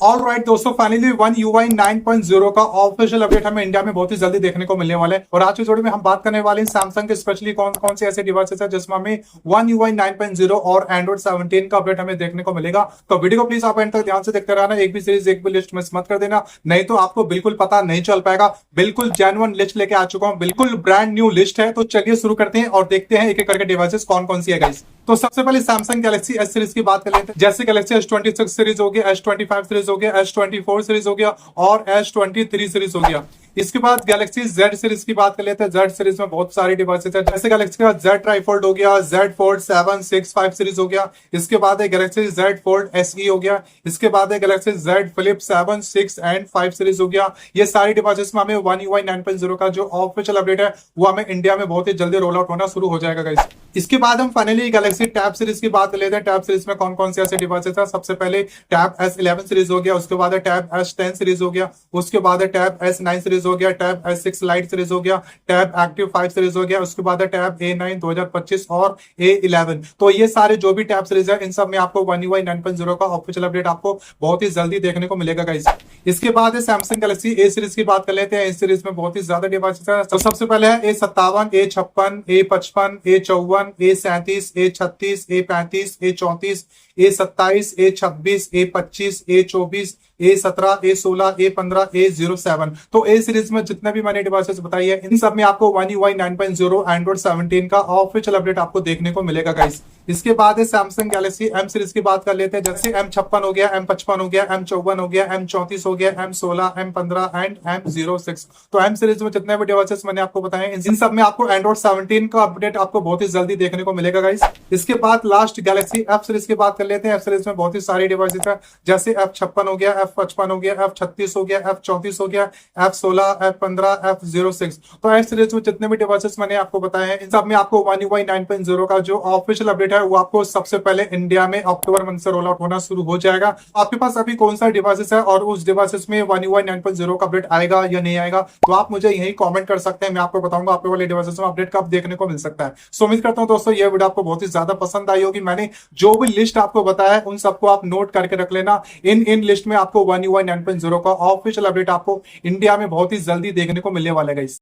All right दोस्तों, finally one UI 9.0 का official update हमें इंडिया में बहुत ही जल्दी देखने को मिलने वाला है। और आज की वीडियो में हम बात करने वाले हैं सैमसंग के स्पेशली कौन कौन से ऐसे डिवाइसेस है जिसमें हमें वन UI 9.0 और एंड्रॉइड 17 का अपडेट हमें देखने को मिलेगा। तो वीडियो को प्लीज आप एंड तक ध्यान से देखते रहना, एक भी सीरीज एक भी लिस्ट मिस मत कर देना, नहीं तो आपको बिल्कुल पता नहीं चल पाएगा। बिल्कुल जेन्युइन लिस्ट लेके आ चुका हूँ, बिल्कुल ब्रांड न्यू लिस्ट है। तो चलिए शुरू करते हैं और देखते हैं एक एक करके डिवाइसेस कौन कौन सी है गाइस। तो सबसे पहले सैमसंग गैलेक्सी एस सीरीज की बात कर लेते हैं। जैसे गैलेक्सी S26 सीरीज हो गया, S25 सीरीज हो गया, S24 सीरीज हो गया और S23 सीरीज हो गया। इसके बाद गैलेक्सी Z सीरीज की बात कर लेते हैं। Z सीरीज में बहुत सारी डिवाइसेस है, जैसे गैलेक्सी का Z ट्राइफोल्ड हो गया, Z फोल्ड 7, 6, 5 सीरीज हो गया। इसके बाद है गैलेक्सी Z फोल्ड SE हो गया। इसके बाद है Galaxy Z flip 7, 6 and 5 series हो गया। ये सारी डिवाइसेस में हमें वन UI 9.0 का जो ऑफिशियल अपडेट है वो हमें इंडिया में बहुत ही जल्दी रोल आउट होना शुरू हो जाएगा गाइस। इसके बाद हम फाइनली गैलेक्सी टैब सीरीज की बात कर लेते हैं। टैब सीरीज में कौन कौन से ऐसे डिवाइसेस है। सबसे पहले टैब S11 सीरीज हो गया, उसके बाद है टैब S10 सीरीज हो गया, उसके बाद है टैब S9 सीरीज हो गया, टैब S6 लाइट सीरीज हो गया, टैब एक्टिव 5 सीरीज हो गया, उसके बाद है टैब A9 2025 और A11। तो ये सारे जो भी टैब सीरीज है इन सब में आपको वन UI 9.0 का ऑफिशियल अपडेट आपको बहुत ही जल्दी देखने को मिलेगा गाइस। इसके बाद है सैमसंग गैलेक्सी ए सीरीज की बात कर लेते हैं। इस सीरीज में बहुत ही ज्यादा डिवाइसेस है। तो सबसे पहले है A57, A56, A55, A54, A37, A36, A35, A34, A27, A26, A25, A24, A17, A16, A15, A07। तो ए सीरीज में जितने भी मैंने डिवाइसेस बताई है इन सब में आपको वन UI 9.0 एंड्रॉइड 17 का ऑफिशियल अपडेट आपको देखने को मिलेगा गाइस। इसके बाद है सैमसंग गैलेक्सी M सीरीज की बात कर लेते हैं। जैसे M56 हो गया, M55 हो गया, M54 हो गया, M34 हो गया, M16, M15 एंड M06। तो M सीरीज में जितने भी डिवाइसेस मैंने आपको बताए इन सब में आपको एंड्रॉइड 17 का अपडेट आपको बहुत ही जल्दी देखने को मिलेगा गाइस। इसके बाद लास्ट गैलेक्सी F सीरीज की बात कर लेते हैं। F सीरीज में बहुत ही सारी डिवाइसेस है, जैसे F56 हो गया, F55 हो गया, F36 हो गया, F34 हो गया, F16, F15, F06। तो F सीरीज में जितने भी डिवाइसेस मैंने आपको बताए हैं इन सब में आपको वन UI 9.0 का जो ऑफिशियल अपडेट है वो आपको सबसे पहले इंडिया में अक्टूबर मंथ से रोल आउट होना शुरू हो जाएगा। आपके पास अभी कौन सा डिवाइसेस है और उस डिवाइसेस में वन UI 9.0 का अपडेट आएगा या नहीं आएगा, तो आप मुझे यही कमेंट कर सकते हैं। मैं आपको बताऊंगा आपके वाले डिवाइसेस में अपडेट कब देखने को मिल सकता है। सो उम्मीद करता हूं दोस्तों ये वीडियो आपको बहुत ही ज्यादा पसंद आई होगी। मैंने जो भी लिस्ट आपको बताया है उन सबको आप नोट करके रख लेना। इन लिस्ट में आपको वन UI 9.0 का ऑफिशियल अपडेट आपको इंडिया में बहुत ही जल्दी देखने को मिलने वाला है गाइस।